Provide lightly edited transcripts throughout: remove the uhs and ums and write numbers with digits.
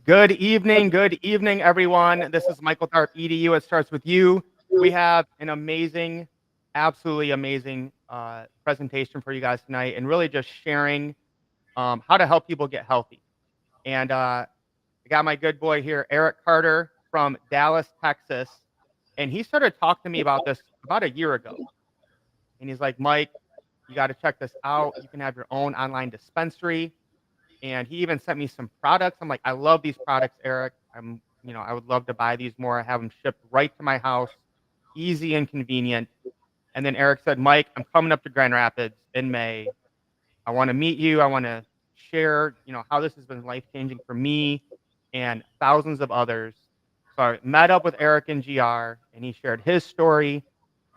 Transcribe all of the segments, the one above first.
Good evening, everyone. This is Michael Tharp, EDU. It starts with you. We have an amazing, absolutely amazing presentation for you guys tonight, and really just sharing how to help people get healthy. And I got my good boy here, Eric Carter from Dallas, Texas, and he started talking to me about this about a year ago. And he's like, Mike, you got to check this out. You can have your own online dispensary. And he even sent me some products. I'm like, I love these products, Eric. I would love to buy these more. I have them shipped right to my house, easy and convenient. And then Eric said, Mike, I'm coming up to Grand Rapids in May. I want to meet you. I want to share, how this has been life changing for me and thousands of others. So I met up with Eric and GR, and he shared his story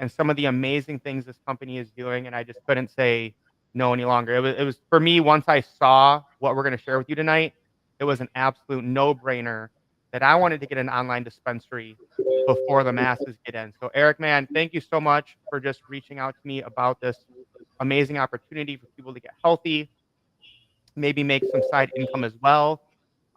and some of the amazing things this company is doing. And I just couldn't say no any longer. It was for me, once I saw what we're going to share with you tonight, it was an absolute no-brainer that I wanted to get an online dispensary before the masses get in. So Eric, man, thank you so much for just reaching out to me about this amazing opportunity for people to get healthy, maybe make some side income as well.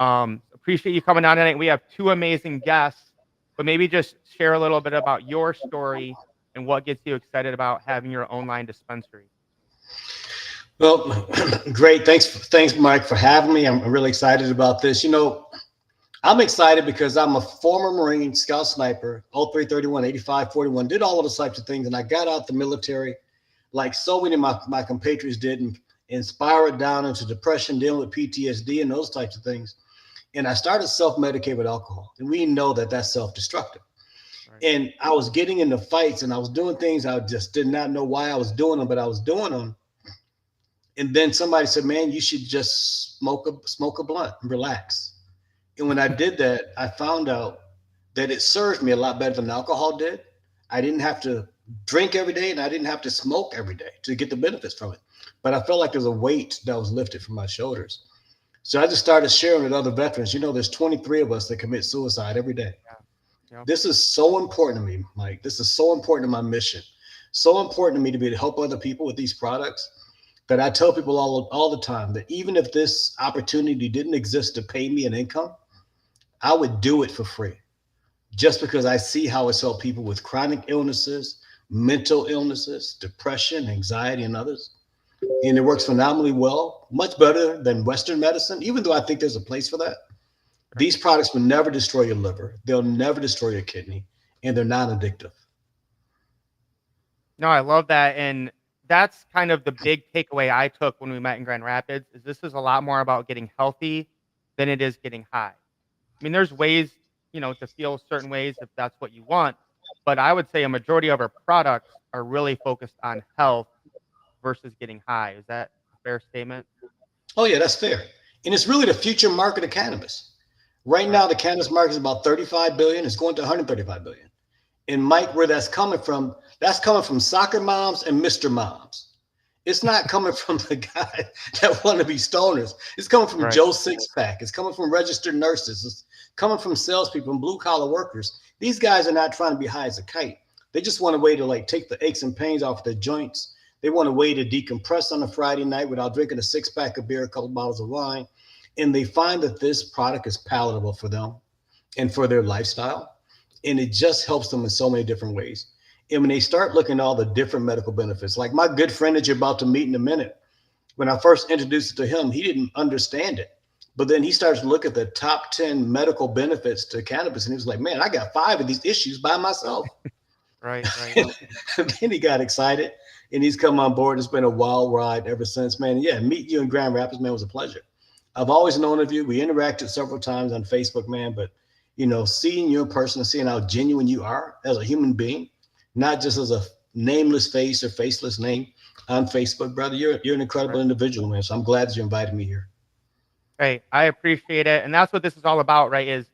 Appreciate you coming on tonight. We have two amazing guests, but maybe just share a little bit about your story and what gets you excited about having your online dispensary. Well, great. Thanks, Mike, for having me. I'm really excited about this. I'm excited because I'm a former Marine, Scout Sniper, 0331, 8541, did all of those types of things. And I got out the military like so many of my compatriots did, and inspired down into depression, dealing with PTSD and those types of things. And I started self-medicate with alcohol. And we know that that's self-destructive. Right. And I was getting into fights and I was doing things I just did not know why I was doing them, but I was doing them. And then somebody said, man, you should just smoke a blunt and relax. And when I did that, I found out that it served me a lot better than alcohol did. I didn't have to drink every day and I didn't have to smoke every day to get the benefits from it. But I felt like there's a weight that was lifted from my shoulders. So I just started sharing with other veterans. There's 23 of us that commit suicide every day. Yeah. Yep. This is so important to me, Mike. This is so important to my mission. So important to me to be able to help other people with these products that I tell people all the time that even if this opportunity didn't exist to pay me an income, I would do it for free just because I see how it's helped people with chronic illnesses, mental illnesses, depression, anxiety, and others. And it works phenomenally well, much better than Western medicine, even though I think there's a place for that. Right. These products will never destroy your liver. They'll never destroy your kidney, and they're not addictive. No, I love that. And that's kind of the big takeaway I took when we met in Grand Rapids is this is a lot more about getting healthy than it is getting high. I mean, there's ways, to feel certain ways if that's what you want, but I would say a majority of our products are really focused on health versus getting high. Is that a fair statement? Oh, yeah, that's fair. And it's really the future market of cannabis. Right Right. now, the cannabis market is about 35 billion. It's going to 135 billion. And Mike, where that's coming from soccer moms and Mr. Moms. It's not coming from the guy that want to be stoners. It's coming from Right. Joe Sixpack. It's coming from registered nurses. It's coming from salespeople and blue collar workers. These guys are not trying to be high as a kite. They just want a way to like take the aches and pains off their joints. They want a way to decompress on a Friday night without drinking a 6-pack of beer, a couple bottles of wine. And they find that this product is palatable for them and for their lifestyle. And it just helps them in so many different ways. And when they start looking at all the different medical benefits, like my good friend that you're about to meet in a minute, when I first introduced it to him, he didn't understand it. But then he starts to look at the top 10 medical benefits to cannabis. And he was like, man, I got 5 of these issues by myself. Right. Right. And then he got excited and he's come on board. It's been a wild ride ever since, man. Yeah, meeting you in Grand Rapids, man, was a pleasure. I've always known of you. We interacted several times on Facebook, man. But, seeing you in person and seeing how genuine you are as a human being, not just as a nameless face or faceless name on Facebook, brother. You're an incredible Right. individual, man. So I'm glad that you invited me here. Right. I appreciate it. And that's what this is all about, right? Is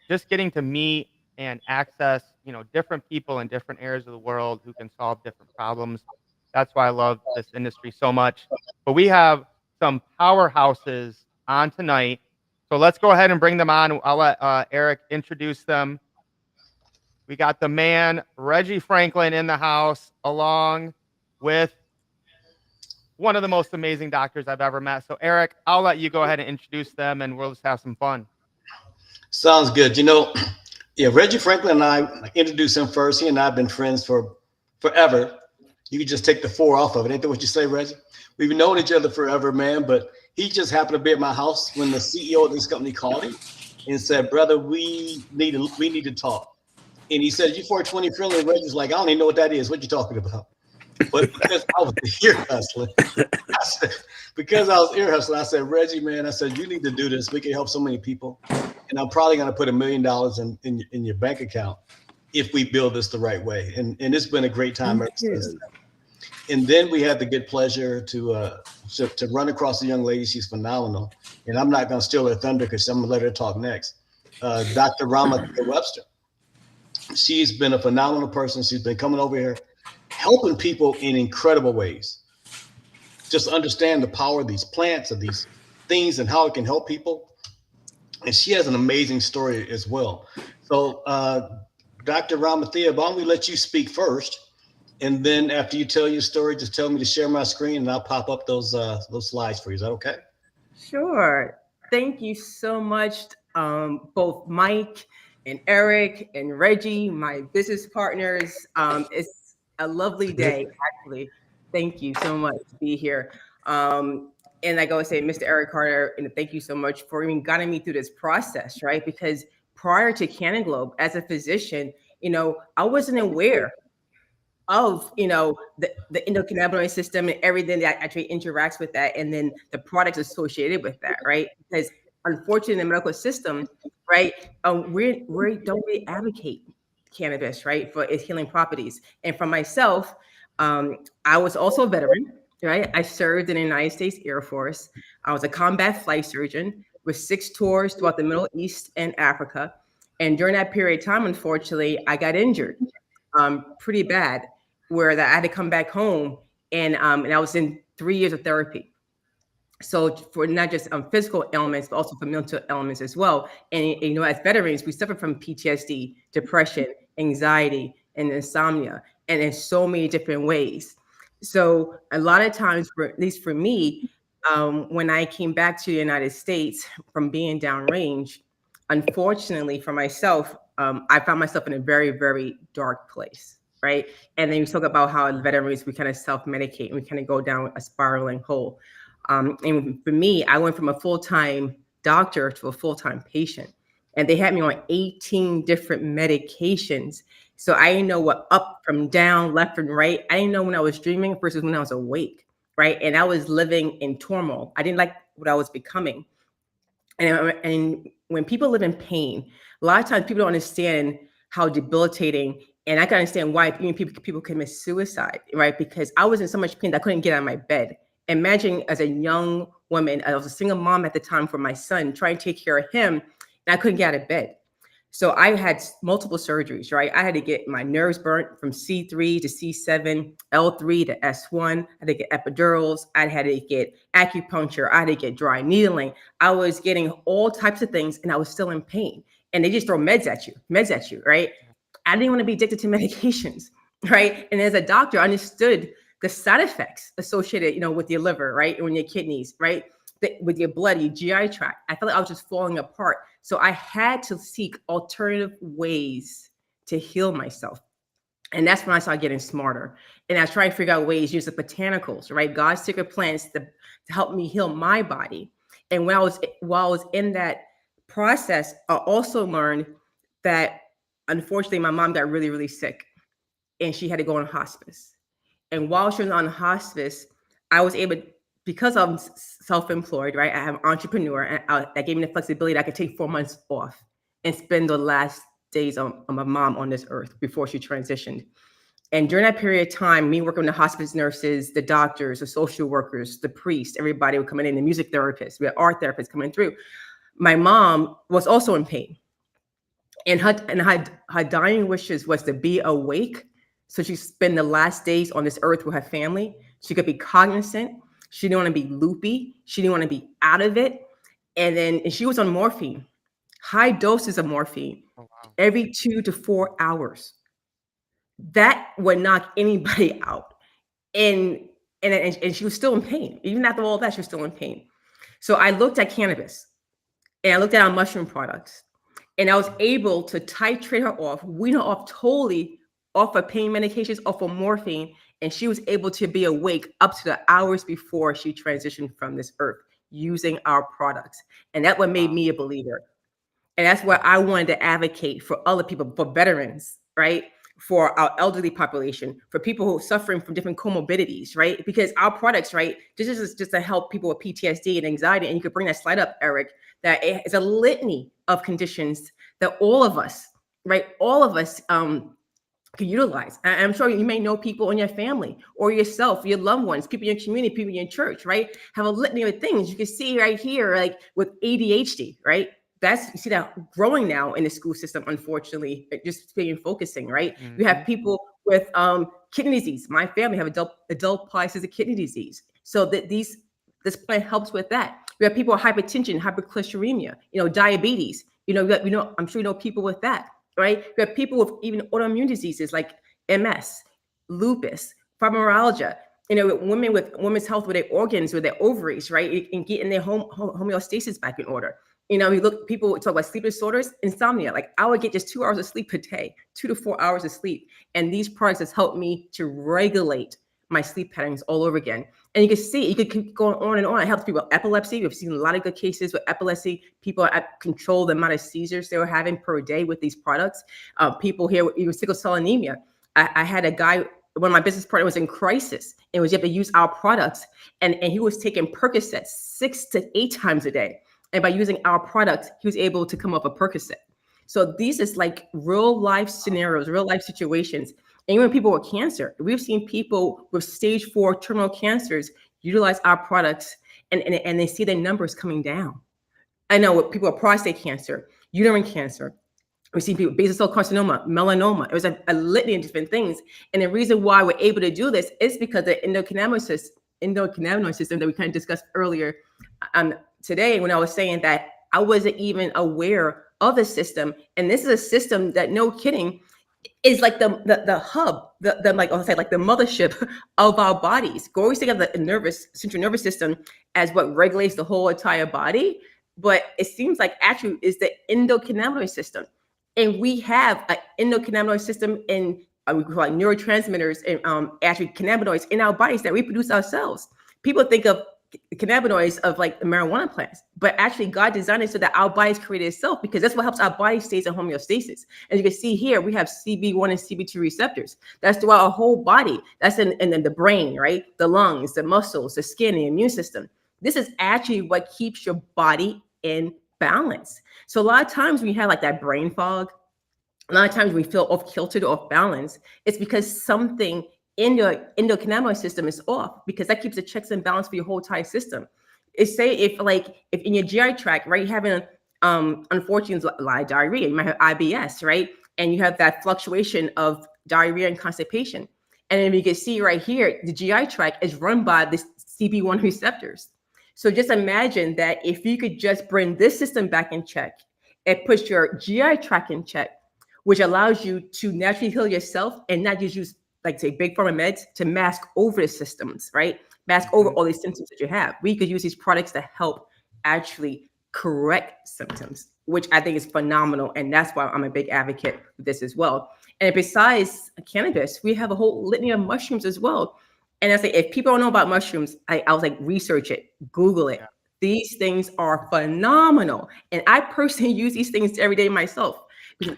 just getting to meet and access, different people in different areas of the world who can solve different problems. That's why I love this industry so much. But we have some powerhouses on tonight. So let's go ahead and bring them on. I'll let Eric introduce them. We got the man, Reggie Franklin, in the house, along with one of the most amazing doctors I've ever met. So, Eric, I'll let you go ahead and introduce them, and we'll just have some fun. Sounds good. Yeah, Reggie Franklin and I introduced him first. He and I have been friends for forever. You could just take the four off of it. Ain't that what you say, Reggie? We've known each other forever, man. But he just happened to be at my house when the CEO of this company called him and said, "Brother, we need to talk." And he said, "You 420 friendly?" And Reggie's like, "I don't even know what that is. What you talking about?" But because I was ear hustling, I said, "Reggie, man," I said, "you need to do this. We can help so many people, and I'm probably going to put $1 million in your bank account if we build this the right way." And it's been a great time ever since then. And then we had the good pleasure to run across a young lady. She's phenomenal, and I'm not going to steal her thunder because I'm going to let her talk next. Dr. Rama Webster. She's been a phenomenal person. She's been coming over here, helping people in incredible ways. Just understand the power of these plants, of these things, and how it can help people. And she has an amazing story as well. So, Dr. Ramathia, why don't we let you speak first? And then after you tell your story, just tell me to share my screen and I'll pop up those slides for you. Is that okay? Sure. Thank you so much, both Mike and Eric and Reggie, my business partners. It's a lovely day, actually. Thank you so much to be here. And like I always say, Mr. Eric Carter, and thank you so much for even guiding me through this process, right? Because prior to Cannon Globe, as a physician, I wasn't aware of the endocannabinoid system and everything that actually interacts with that, and then the products associated with that, right? Because unfortunately, in the medical system, right, we don't really advocate cannabis, right, for its healing properties. And for myself, I was also a veteran, right? I served in the United States Air Force. I was a combat flight surgeon with 6 tours throughout the Middle East and Africa. And during that period of time, unfortunately, I got injured pretty bad, where that I had to come back home, and I was in 3 years of therapy. So for not just physical ailments, but also for mental ailments as well. And as veterans, we suffer from PTSD, depression, anxiety, and insomnia, and in so many different ways. So a lot of times, at least for me, when I came back to the United States from being downrange, unfortunately for myself, I found myself in a very, very dark place, right? And then you talk about how veterans, we kind of self-medicate and we kind of go down a spiraling hole. And for me, I went from a full-time doctor to a full-time patient, and they had me on 18 different medications. So I didn't know what up from down, left from right. I didn't know when I was dreaming versus when I was awake, right? And I was living in turmoil. I didn't like what I was becoming. And when people live in pain, a lot of times people don't understand how debilitating, and I can understand why people commit suicide, right? Because I was in so much pain that I couldn't get out of my bed. Imagine as a young woman, I was a single mom at the time for my son, trying to take care of him, and I couldn't get out of bed. So I had multiple surgeries, right? I had to get my nerves burnt from C3 to C7, L3 to S1. I had to get epidurals. I had to get acupuncture. I had to get dry needling. I was getting all types of things, and I was still in pain. And they just throw meds at you, right? I didn't want to be addicted to medications, right? And as a doctor, I understood the side effects associated, with your liver, right? And your kidneys, right? With your blood, your GI tract. I felt like I was just falling apart. So I had to seek alternative ways to heal myself. And that's when I started getting smarter. And I was trying to figure out ways, use the botanicals, right? God's secret plants to help me heal my body. And while I was in that process, I also learned that unfortunately my mom got really, really sick, and she had to go on hospice. And while she was on hospice, I was able, because I'm self-employed, right? I'm an entrepreneur, and that gave me the flexibility that I could take 4 months off and spend the last days of my mom on this earth before she transitioned. And during that period of time, me working with the hospice nurses, the doctors, the social workers, the priests, everybody would come in, the music therapists, we had art therapists coming through. My mom was also in pain. And her dying wishes was to be awake, so she spend the last days on this earth with her family. She could be cognizant. She didn't want to be loopy. She didn't want to be out of it. And she was on morphine, high doses of morphine, every 2 to 4 hours. That would knock anybody out. And she was still in pain. Even after all that, she was still in pain. So I looked at cannabis, and I looked at our mushroom products. And I was able to titrate her off, wean her off totally off of pain medications, off of morphine. And she was able to be awake up to the hours before she transitioned from this earth using our products. And that's what made me a believer. And that's why I wanted to advocate for other people, for veterans, right? For our elderly population, for people who are suffering from different comorbidities, right? Because our products, right, this is just to help people with PTSD and anxiety. And you could bring that slide up, Eric, that it's a litany of conditions that all of us, right, all of us can utilize. I'm sure you may know people in your family or yourself, your loved ones, people in your community, people in your church, right? Have a litany of things. You can see right here, like with ADHD, right? You see that growing now in the school system, unfortunately, just being focusing, right? Mm-hmm. You have people with kidney disease. My family have adult polycystic kidney disease. So that this plant helps with that. We have people with hypertension, hypercholesterolemia, diabetes. I'm sure you know people with that, right? We have people with even autoimmune diseases like MS, lupus, fibromyalgia. Women with women's health with their organs, with their ovaries, right? And getting their homeostasis back in order. People talk about sleep disorders, insomnia. Like I would get just 2 hours of sleep a day, 2 to 4 hours of sleep. And these products has helped me to regulate my sleep patterns all over again. And you can see, you could keep going on and on. It helps people with epilepsy. We've seen a lot of good cases with epilepsy. People control the amount of seizures they were having per day with these products. People here with sickle cell anemia. I had a guy, one of my business partners was in crisis and was able to use our products. And he was taking Percocet 6 to 8 times a day. And by using our products, he was able to come up a Percocet. So these is like real life scenarios, real life situations. And even people with cancer, we've seen people with stage 4 terminal cancers utilize our products and they see their numbers coming down. I know with people with prostate cancer, uterine cancer, we've seen people with basal cell carcinoma, melanoma. It was a litany of different things. And the reason why we're able to do this is because the endocannabinoid system that we kind of discussed earlier today, when I was saying that I wasn't even aware of the system. And this is a system that, no kidding, is like the hub, like I'll say, like the mothership of our bodies. Go always think of the central nervous system as what regulates the whole entire body, but it seems like actually is the endocannabinoid system. And we have an endocannabinoid system in we call it neurotransmitters and actually cannabinoids in our bodies that we produce ourselves. People think of cannabinoids of like the marijuana plants, but actually God designed it so that our bodies create itself, because that's what helps our body stays in homeostasis. As you can see here, we have CB1 and CB2 receptors. That's throughout our whole body. That's in the brain, right? The lungs, the muscles, the skin, the immune system. This is actually what keeps your body in balance. So a lot of times when you have like that brain fog, a lot of times we feel off kiltered or off balance, it's because something in your endocannabinoid system is off, because that keeps the checks and balance for your whole entire system. If in your GI tract, right, you're having unfortunately a lot of diarrhea, you might have IBS, right? And you have that fluctuation of diarrhea and constipation. And then you can see right here, the GI tract is run by the CB1 receptors. So just imagine that if you could just bring this system back in check, it puts your GI tract in check, which allows you to naturally heal yourself and not just use, like say, big pharma meds to mask over the systems, right? Mask over all these symptoms that you have. We could use these products to help actually correct symptoms, which I think is phenomenal. And that's why I'm a big advocate for this as well. And besides cannabis, we have a whole litany of mushrooms as well. And I say, if people don't know about mushrooms, I was like, research it, Google it. Yeah. These things are phenomenal. And I personally use these things every day myself.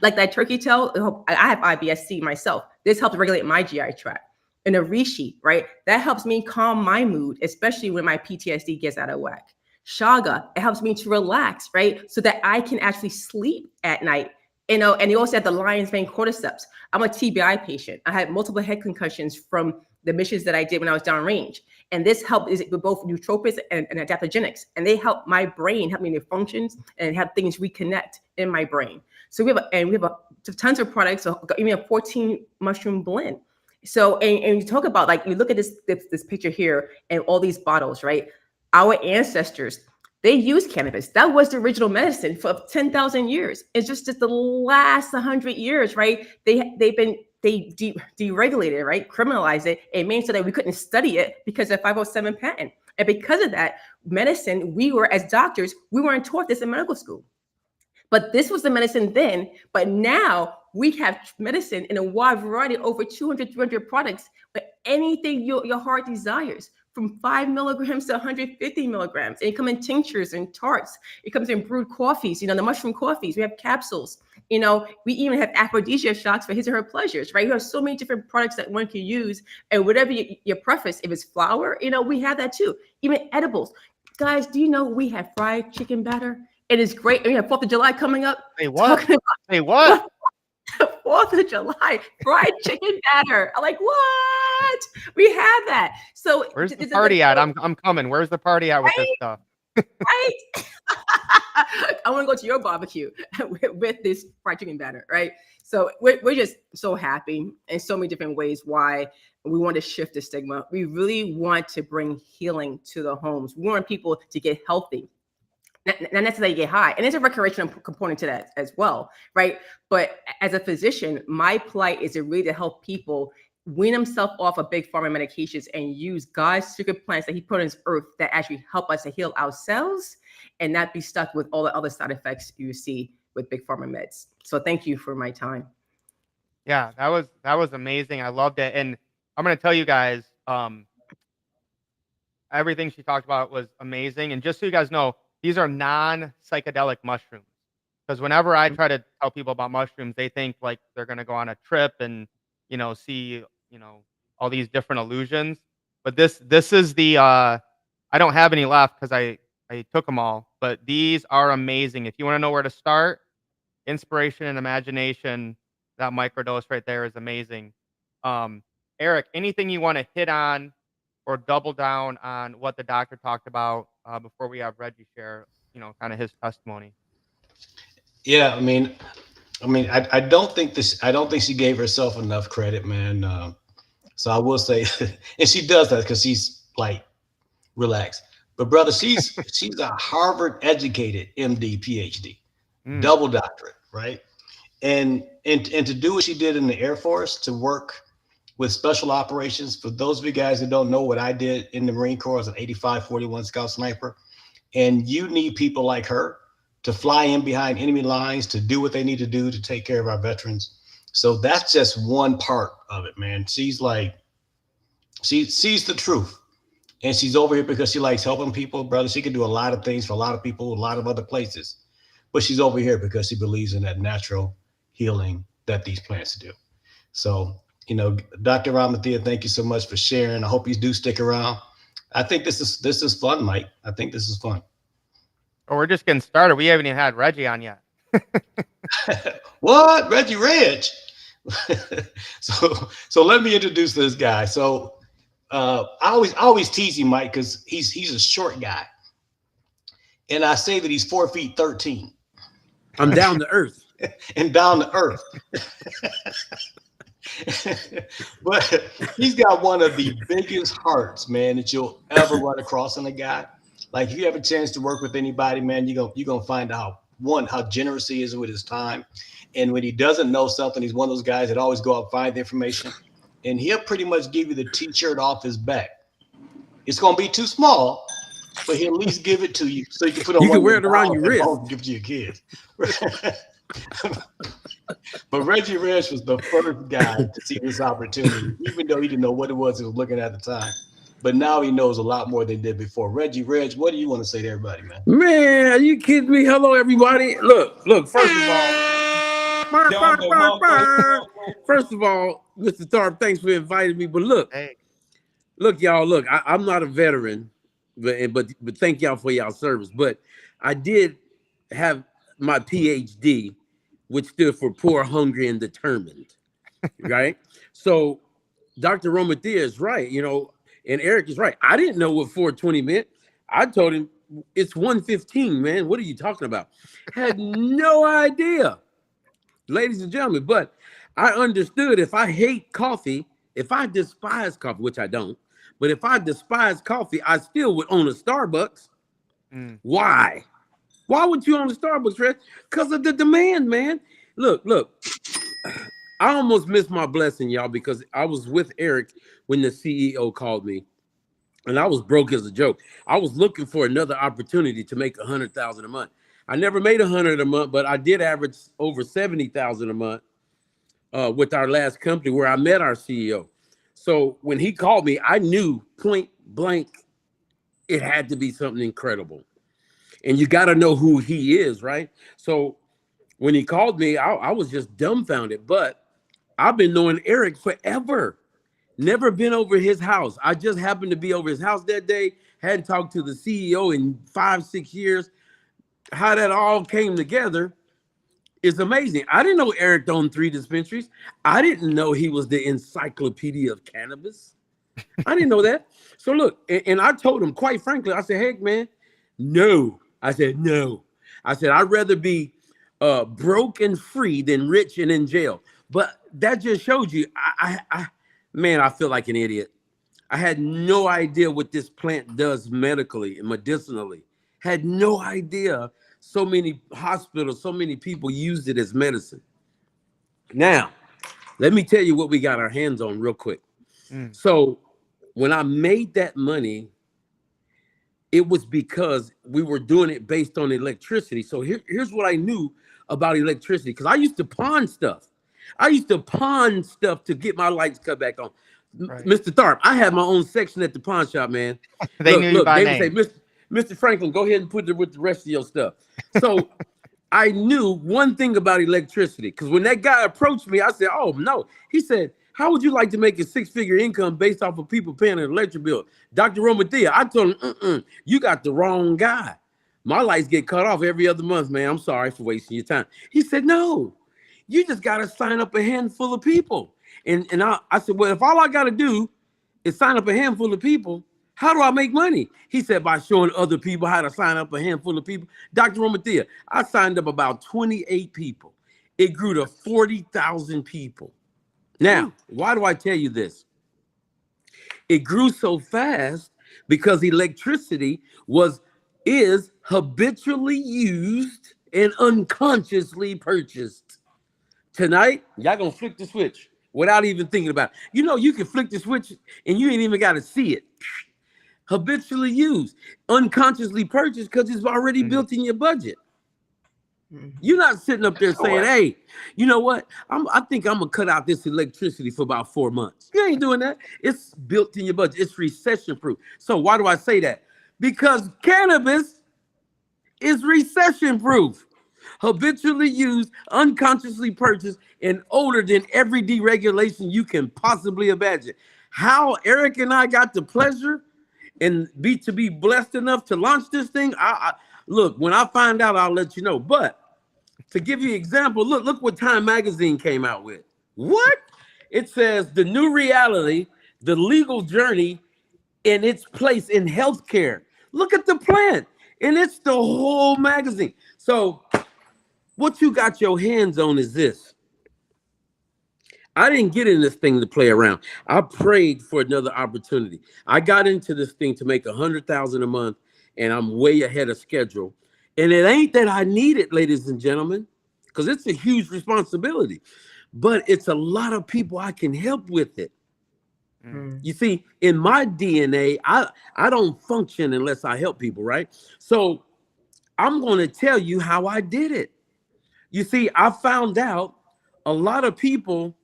Like that turkey tail, I have IBS-C myself. This helps regulate my GI tract. And a reishi, right? That helps me calm my mood, especially when my PTSD gets out of whack. Chaga, it helps me to relax, right? So that I can actually sleep at night. And you also have the lion's mane cordyceps. I'm a TBI patient. I had multiple head concussions from the missions that I did when I was downrange. And this helped with both nootropics and adaptogenics. And they help my brain, help me in the functions and have things reconnect in my brain. So we have tons of products, so even a 14 mushroom blend. So, and you talk about, like, you look at this picture here and all these bottles, right? Our ancestors, they used cannabis. That was the original medicine for 10,000 years. It's just the last 100 years, right? They deregulated, right? Criminalized it. It made so that we couldn't study it because of 507 patent. And because of that, medicine, as doctors, we weren't taught this in medical school. But this was the medicine then. But now we have medicine in a wide variety, over 200, 300 products, but anything your heart desires, from 5 milligrams to 150 milligrams. And it comes in tinctures and tarts. It comes in brewed coffees, the mushroom coffees. We have capsules. We even have aphrodisiac shots for his or her pleasures, right? We have so many different products that one can use, and whatever your preference, if it's flour, we have that too. Even edibles. Guys, do you know we have fried chicken batter? It is great. We have 4th of July coming up. Hey, what? Hey, what? 4th of July, fried chicken batter. I'm like, what? We have that. So where's the party at? I'm coming. Where's the party at with this stuff? Right? I want to go to your barbecue with this fried chicken batter, right? So we're just so happy in so many different ways why we want to shift the stigma. We really want to bring healing to the homes. We want people to get healthy. Not necessarily get high. And there's a recreational component to that as well, right? But as a physician, my plight is to really help people wean themselves off of big pharma medications and use God's secret plants that he put on this earth that actually help us to heal ourselves and not be stuck with all the other side effects you see with big pharma meds. So thank you for my time. Yeah, that was amazing. I loved it. And I'm going to tell you guys, everything she talked about was amazing. And just so you guys know, these are non-psychedelic mushrooms. Because whenever I try to tell people about mushrooms, they think like they're going to go on a trip and, see, all these different illusions. But this is the, I don't have any left because I took them all. But these are amazing. If you want to know where to start, inspiration and imagination, that microdose right there is amazing. Eric, anything you want to hit on or double down on what the doctor talked about before we have Reggie share, kind of his testimony? Yeah, I don't think she gave herself enough credit, man. So I will say, and she does that because she's like, relax. But brother, she's a Harvard educated MD, PhD, double doctorate, right? And to do what she did in the Air Force, to work with special operations. For those of you guys that don't know what I did in the Marine Corps as an 8541 Scout Sniper, and you need people like her to fly in behind enemy lines, to do what they need to do to take care of our veterans. So that's just one part of it, man. She's like, she sees the truth, and she's over here because she likes helping people, brother. She can do a lot of things for a lot of people, a lot of other places, but she's over here because she believes in that natural healing that these plants do. So, Dr. Ramathia, thank you so much for sharing. I hope you do stick around. I think this is fun, Mike. I think this is fun. Oh, we're just getting started. We haven't even had Reggie on yet. What? Reggie Reg? So let me introduce this guy. So I always tease him, Mike, because he's a short guy. And I say that he's 4'13". I'm down to earth. And down to earth. But he's got one of the biggest hearts, man, that you'll ever run across in a guy. Like, if you have a chance to work with anybody, man, you're gonna find out how generous he is with his time. And when he doesn't know something, he's one of those guys that always go out and find the information, and he'll pretty much give you the t-shirt off his back. It's gonna be too small, but he'll at least give it to you so you can put it on. You can wear it around your wrist. Give it to your kids. But Reggie Reg was the first guy to see this opportunity, even though he didn't know what it was he was looking at the time. But now he knows a lot more than he did before. Reggie Reg, what do you want to say to everybody, man? Man, are you kidding me? Hello, everybody. Look, first of all, Mr. Tharp, thanks for inviting me. But look, y'all, I'm not a veteran, but thank y'all for y'all service. But I did have my PhD, which stood for poor, hungry, and determined, right? So Dr. Romathia is right, and Eric is right. I didn't know what 420 meant. I told him it's 115, man. What are you talking about? Had no idea, ladies and gentlemen. But I understood if I hate coffee, if I despise coffee, which I don't, but if I despise coffee, I still would own a Starbucks. Why? Why would you own a Starbucks, Red? Because of the demand, man. Look. I almost missed my blessing, y'all, because I was with Eric when the CEO called me, and I was broke as a joke. I was looking for another opportunity to make $100,000 a month. I never made 100 a month, but I did average over 70,000 a month with our last company where I met our CEO. So when he called me, I knew point blank it had to be something incredible. And you got to know who he is, right? So when he called me, I was just dumbfounded. But I've been knowing Eric forever. Never been over his house. I just happened to be over his house that day. Hadn't talked to the CEO in 5-6 years. How that all came together is amazing. I didn't know Eric owned 3 dispensaries. I didn't know he was the encyclopedia of cannabis. I didn't know that. So look, and I told him, quite frankly, I said, hey, man, no. I said, no. I said, I'd rather be broke and free than rich and in jail. But that just showed you, man, I feel like an idiot. I had no idea what this plant does medically and medicinally. Had no idea so many hospitals, so many people used it as medicine. Now, let me tell you what we got our hands on real quick. So when I made that money, it was because we were doing it based on electricity. So here's what I knew about electricity, because I used to pawn stuff. I used to pawn stuff to get my lights cut back on. Right. Mr. Tharp, I had my own section at the pawn shop, man. They knew you by name. Would say, Mr. Franklin, go ahead and put it with the rest of your stuff. So I knew one thing about electricity, because when that guy approached me, I said, oh, no. He said, how would you like to make a 6-figure income based off of people paying an electric bill? Dr. Romathea, I told him, you got the wrong guy. My lights get cut off every other month, man. I'm sorry for wasting your time. He said, no, you just got to sign up a handful of people. And I said, well, if all I got to do is sign up a handful of people, how do I make money? He said, by showing other people how to sign up a handful of people. Dr. Romathea, I signed up about 28 people. It grew to 40,000 people. Now, why do I tell you this? It grew so fast because electricity is habitually used and unconsciously purchased. Tonight, y'all gonna flick the switch without even thinking about it. You know, you can flick the switch and you ain't even got to see it. Habitually used, unconsciously purchased because it's already built in your budget. You're not sitting up there saying, hey, you know what? I think I'm going to cut out this electricity for about 4 months. You ain't doing that. It's built in your budget. It's recession proof. So why do I say that? Because cannabis is recession proof. Habitually used, unconsciously purchased, and older than every deregulation you can possibly imagine. How Eric and I got the pleasure and to be blessed enough to launch this thing, look, when I find out, I'll let you know. But to give you an example, look what Time Magazine came out with. What? It says the new reality, the legal journey, and its place in healthcare. Look at the plant, and it's the whole magazine. So what you got your hands on is this. I didn't get in this thing to play around. I prayed for another opportunity. I got into this thing to make $100,000 a month, and I'm way ahead of schedule. And it ain't that I need it, ladies and gentlemen, because it's a huge responsibility, but it's a lot of people I can help with it. You see, in my DNA, I don't function unless I help people, right? So I'm going to tell you how I did it. You see, I found out a lot of people.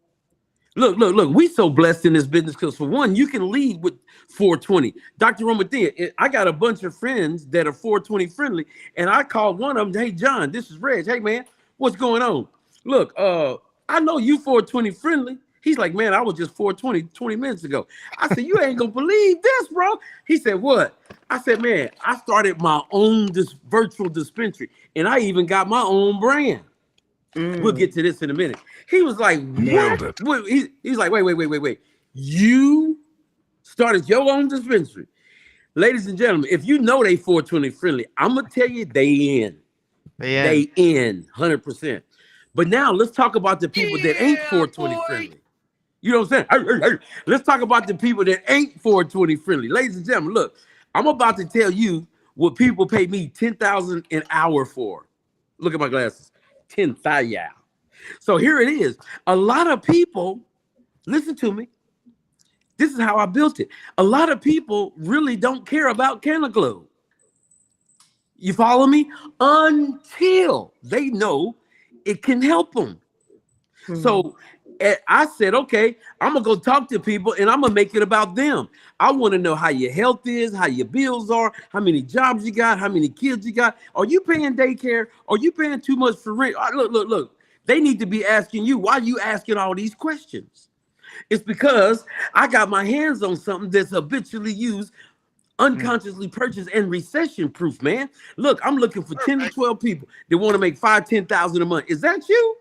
Look, we so blessed in this business because for one, you can lead with 420. Dr. Romathea, I got a bunch of friends that are 420 friendly, and I called one of them, hey, John, this is Reg. Hey, man, what's going on? Look, I know you 420 friendly. He's like, man, I was just 420 20 minutes ago. I said, you ain't gonna believe this, bro. He said, what? I said, man, I started my own virtual dispensary, and I even got my own brand. We'll get to this in a minute. He was like, what? He's like, wait. You started your own dispensary. Ladies and gentlemen, if you know they 420 friendly, I'm going to tell you they in. They in 100%. But now let's talk about the people that ain't 420 friendly. You know what I'm saying? Hey. Let's talk about the people that ain't 420 friendly. Ladies and gentlemen, look, I'm about to tell you what people pay me $10,000 an hour for. Look at my glasses. 10,000. So here it is. A lot of people, listen to me. This is how I built it. A lot of people really don't care about CannaGlow. You follow me? Until they know it can help them. So I said, okay, I'm going to go talk to people and I'm going to make it about them. I want to know how your health is, how your bills are, how many jobs you got, how many kids you got. Are you paying daycare? Are you paying too much for rent? Look. They need to be asking you, why are you asking all these questions? It's because I got my hands on something that's habitually used, unconsciously purchased, and recession proof, man. Look, I'm looking for 10 to 12 people that want to make $5,000-$10,000 a month. Is that you?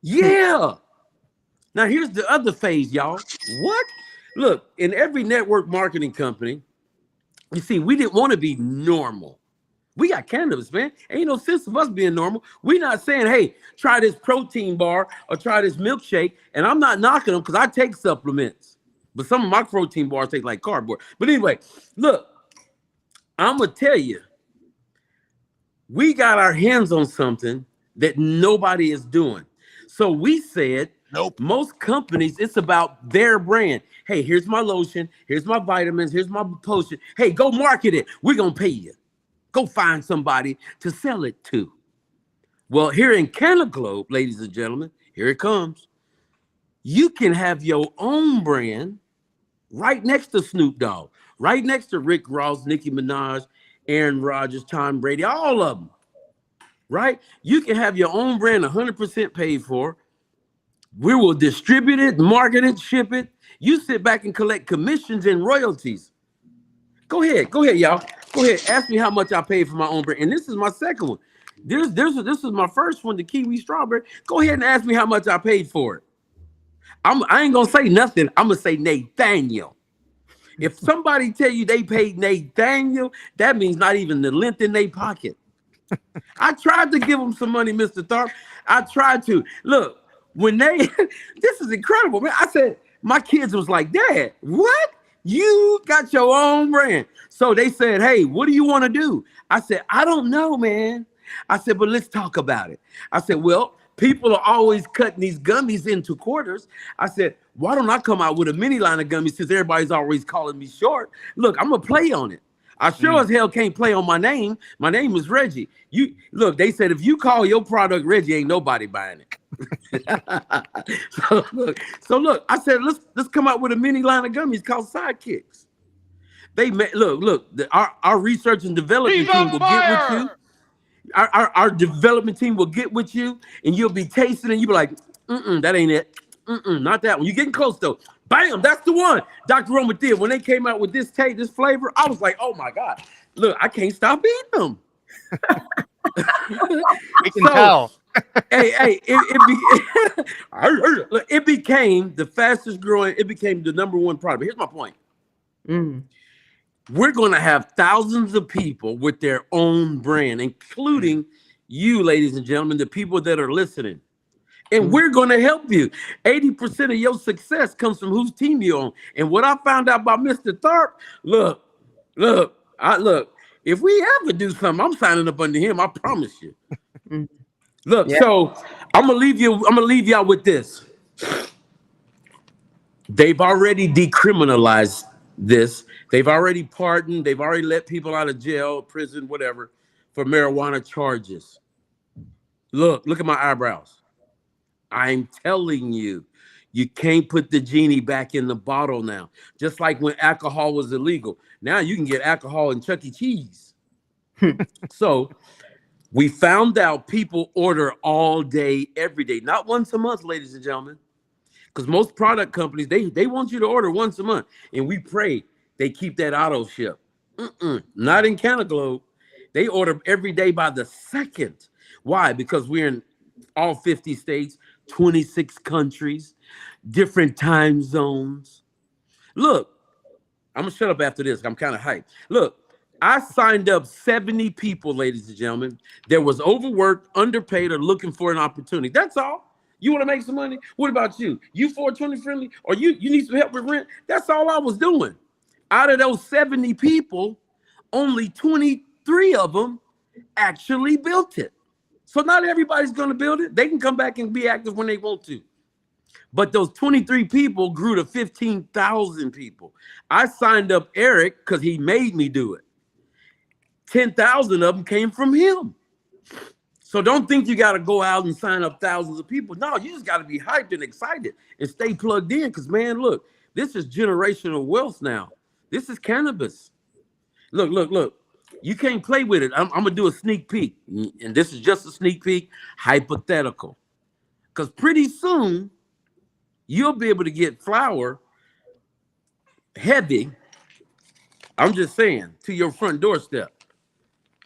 Yeah. Now here's the other phase, y'all. What? Look, in every network marketing company, you see, we didn't want to be normal. We got cannabis, man. Ain't no sense of us being normal. We're not saying, hey, try this protein bar or try this milkshake. And I'm not knocking them because I take supplements. But some of my protein bars take like cardboard. But anyway, look, I'm going to tell you, we got our hands on something that nobody is doing. So we said, nope. Most companies, it's about their brand. Hey, here's my lotion. Here's my vitamins. Here's my potion. Hey, go market it. We're going to pay you. Go find somebody to sell it to. Well, here in Canaglobe, ladies and gentlemen, here it comes. You can have your own brand right next to Snoop Dogg, right next to Rick Ross, Nicki Minaj, Aaron Rodgers, Tom Brady, all of them, right? You can have your own brand 100% paid for. We will distribute it, market it, ship it. You sit back and collect commissions and royalties. Go ahead, y'all. Go ahead, ask me how much I paid for my own brand. And this is my second one. This is my first one, the kiwi strawberry. Go ahead and ask me how much I paid for it. I ain't gonna say nothing. I'm gonna say Nathaniel. If somebody tell you they paid Nathaniel, that means not even the length in their pocket. I tried to give them some money, Mr. Tharp. I tried to. Look, when this is incredible, man. I said, my kids was like, Dad, what? You got your own brand. So they said, hey, what do you want to do? I said, I don't know, man. I said, but let's talk about it. I said, well, people are always cutting these gummies into quarters. I said, why don't I come out with a mini line of gummies since everybody's always calling me short? Look, I'm going to play on it. I sure as hell can't play on my name. My name is Reggie. Look, they said, if you call your product Reggie, ain't nobody buying it. So look, I said, let's come out with a mini line of gummies called Sidekicks. They our research and development team will get with you. Our development team will get with you, and you'll be tasting, and you'll be like, that ain't it. Not that one. You're getting close though. Bam, that's the one. Dr. Roma did. When they came out with this flavor, I was like, oh my God. Look, I can't stop eating them. We can tell. It became the fastest growing. It became the number one product. But here's my point. We're going to have thousands of people with their own brand, including you, ladies and gentlemen, the people that are listening. And we're going to help you. 80% of your success comes from whose team you're on. And what I found out about Mr. Tharp, look, if we ever do something, I'm signing up under him. I promise you. Look, so I'm gonna leave y'all with this. They've already decriminalized this. They've already pardoned. They've already let people out of jail, prison, whatever, for marijuana charges. Look at my eyebrows. I'm telling you, you can't put the genie back in the bottle now. Just like when alcohol was illegal. Now you can get alcohol in Chuck E. Cheese. So we found out people order all day, every day, not once a month, ladies and gentlemen. Because most product companies, they want you to order once a month. And we pray they keep that auto ship. Not in Canaglobe. They order every day by the second. Why? Because we're in all 50 states, 26 countries, different time zones. Look, I'm going to shut up after this. I'm kind of hyped. Look, I signed up 70 people, ladies and gentlemen, that was overworked, underpaid, or looking for an opportunity. That's all. You want to make some money? What about you? You 420 friendly? Or you need some help with rent? That's all I was doing. Out of those 70 people, only 23 of them actually built it. So not everybody's going to build it. They can come back and be active when they want to. But those 23 people grew to 15,000 people. I signed up Eric because he made me do it. 10,000 of them came from him. So don't think you got to go out and sign up thousands of people. No, you just got to be hyped and excited and stay plugged in. Because, man, look, this is generational wealth now. This is cannabis. Look. You can't play with it. I'm going to do a sneak peek. And this is just a sneak peek, hypothetical. Because pretty soon, you'll be able to get flour heavy, I'm just saying, to your front doorstep.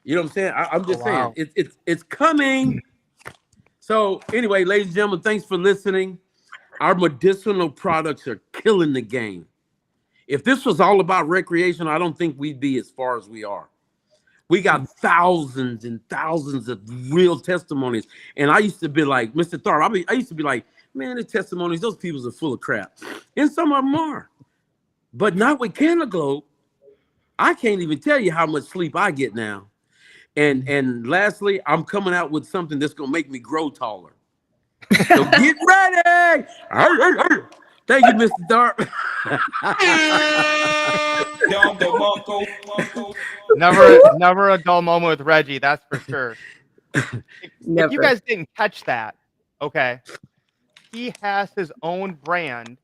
You know what I'm saying? I'm just saying, it's coming. So anyway, ladies and gentlemen, thanks for listening. Our medicinal products are killing the game. If this was all about recreation, I don't think we'd be as far as we are. We got thousands and thousands of real testimonies. And I used to be like, Mr. Tharp, I used to be like, man, the testimonies, those people are full of crap. And some of them are. But not with Canaglobe. I can't even tell you how much sleep I get now. And lastly, I'm coming out with something that's going to make me grow taller. So get ready. Thank you, Mr. Tharp. Never a dull moment with Reggie, that's for sure. If you guys didn't catch that, okay, he has his own brand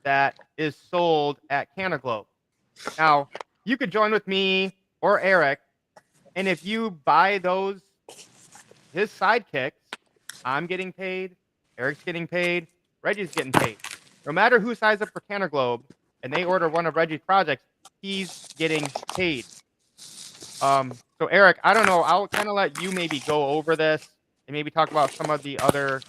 that is sold at Canaglobe. Now, you could join with me or Eric, and if you buy his sidekicks, I'm getting paid, Eric's getting paid, Reggie's getting paid. No matter who signs up for Canaglobe and they order one of Reggie's projects, he's getting paid. So Eric, I don't know, I'll kind of let you maybe go over this and maybe talk about some of the other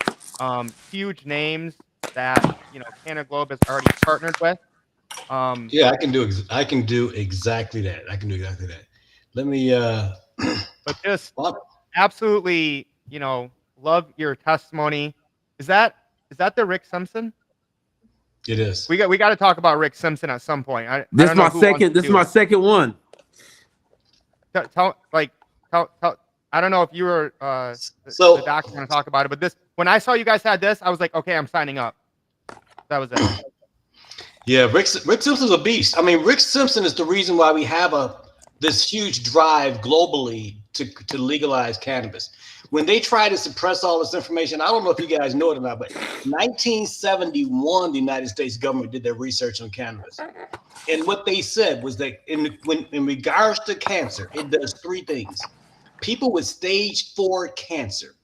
huge names that Canaglobe has already partnered with. Yeah, I can do exactly that. Let me but just absolutely, love your testimony. Is that the Rick Simpson? It is. We got to talk about Rick Simpson at some point. This is my second one. Tell, I don't know if you were the doctor going to talk about it, but when I saw you guys had this, I was like, okay, I'm signing up. That was it. Yeah, Rick Simpson's a beast. I mean, Rick Simpson is the reason why we have this huge drive globally to legalize cannabis. When they try to suppress all this information, I don't know if you guys know it or not, but 1971, the United States government did their research on cannabis. And what they said was that in regards to cancer, it does three things. People with stage 4 cancer,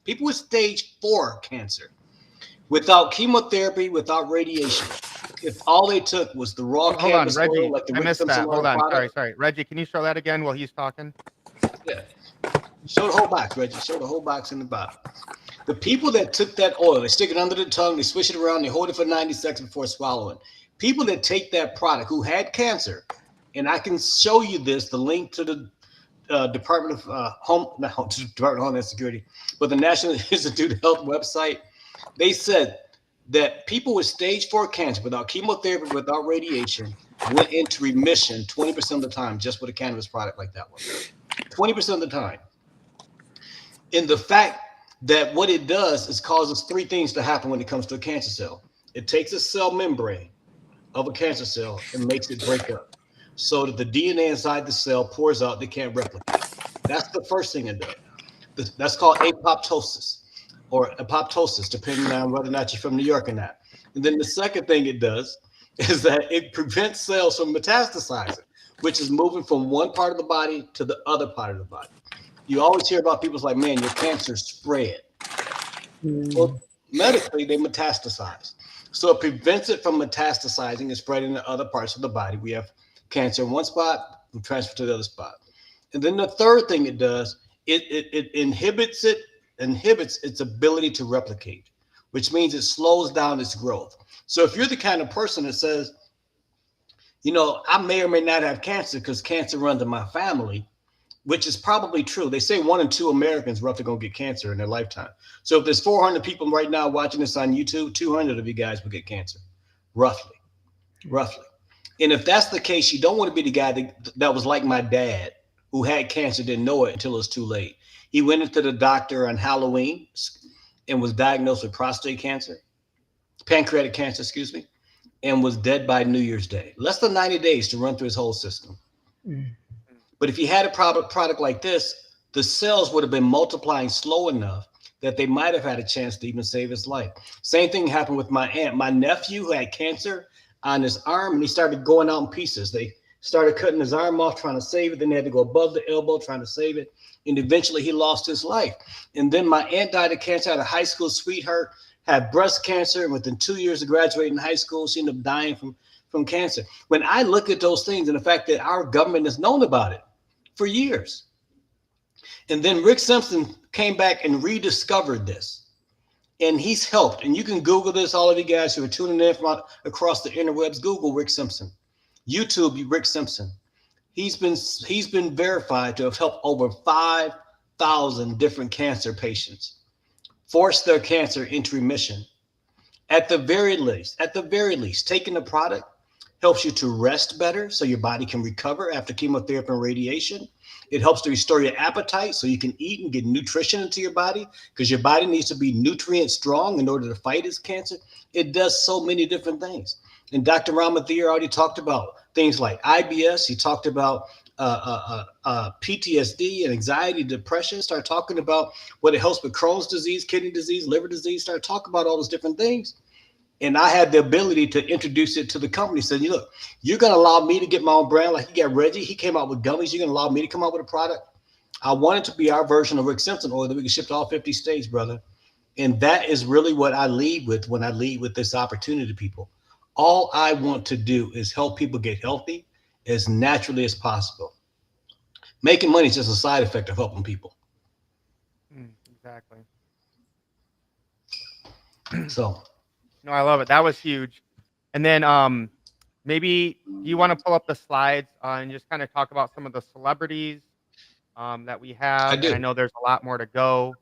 without chemotherapy, without radiation, if all they took was the raw cannabis Reggie, oil, like the I missed that. Hold on. Sorry. Reggie, can you show that again while he's talking? Yeah. Show the whole box, Reggie. Show the whole box in the bottom. The people that took that oil, they stick it under the tongue, they swish it around, they hold it for 90 seconds before swallowing. People that take that product who had cancer, and I can show you this, the link to the Department of Homeland Security, but the National Institute of Health website, they said that people with stage 4 cancer without chemotherapy, without radiation, went into remission 20% of the time just with a cannabis product like that one. 20% of the time. And the fact that what it does is causes three things to happen when it comes to a cancer cell. It takes a cell membrane of a cancer cell and makes it break up so that the DNA inside the cell pours out, they can't replicate. That's the first thing it does. That's called apoptosis or apoptosis, depending on whether or not you're from New York or not. And then the second thing it does is that it prevents cells from metastasizing, which is moving from one part of the body to the other part of the body. You always hear about people's like, man, your cancer spread. Well, medically, they metastasize. So it prevents it from metastasizing and spreading to other parts of the body. We have cancer in one spot, we transfer to the other spot. And then the third thing it does, it inhibits its ability to replicate, which means it slows down its growth. So if you're the kind of person that says, I may or may not have cancer because cancer runs in my family, which is probably true. They say 1 in 2 Americans roughly going to get cancer in their lifetime. So if there's 400 people right now watching this on YouTube, 200 of you guys will get cancer, roughly. And if that's the case, you don't want to be the guy that was like my dad, who had cancer, didn't know it until it was too late. He went into the doctor on Halloween and was diagnosed with pancreatic cancer, and was dead by New Year's Day. Less than 90 days to run through his whole system. But if you had a product like this, the cells would have been multiplying slow enough that they might have had a chance to even save his life. Same thing happened with my aunt. My nephew who had cancer on his arm, and he started going out in pieces. They started cutting his arm off, trying to save it. Then they had to go above the elbow, trying to save it. And eventually he lost his life. And then my aunt died of cancer, had a high school sweetheart, had breast cancer. And within 2 years of graduating high school, she ended up dying from cancer. When I look at those things and the fact that our government has known about it for years, and then Rick Simpson came back and rediscovered this, and he's helped. And you can Google this, all of you guys who are tuning in from across the interwebs, Google Rick Simpson, YouTube Rick Simpson. He's been verified to have helped over 5,000 different cancer patients force their cancer into remission. At the very least, taking the product helps you to rest better so your body can recover after chemotherapy and radiation. It helps to restore your appetite so you can eat and get nutrition into your body, because your body needs to be nutrient strong in order to fight this cancer. It does so many different things. And Dr. Ramathir already talked about things like IBS. He talked about PTSD and anxiety, depression. Start talking about what it helps with Crohn's disease, kidney disease, liver disease. Start talking about all those different things. And I had the ability to introduce it to the company. Said, look, you're going to allow me to get my own brand. Like you got Reggie, he came out with gummies. You're going to allow me to come out with a product. I want it to be our version of Rick Simpson oil that we can ship to all 50 states, brother. And that is really what I lead with when I lead with this opportunity to people. All I want to do is help people get healthy as naturally as possible. Making money is just a side effect of helping people. Exactly. So. No, I love it. That was huge. And then maybe you want to pull up the slides and just kind of talk about some of the celebrities that we have. I do. And I know there's a lot more to go.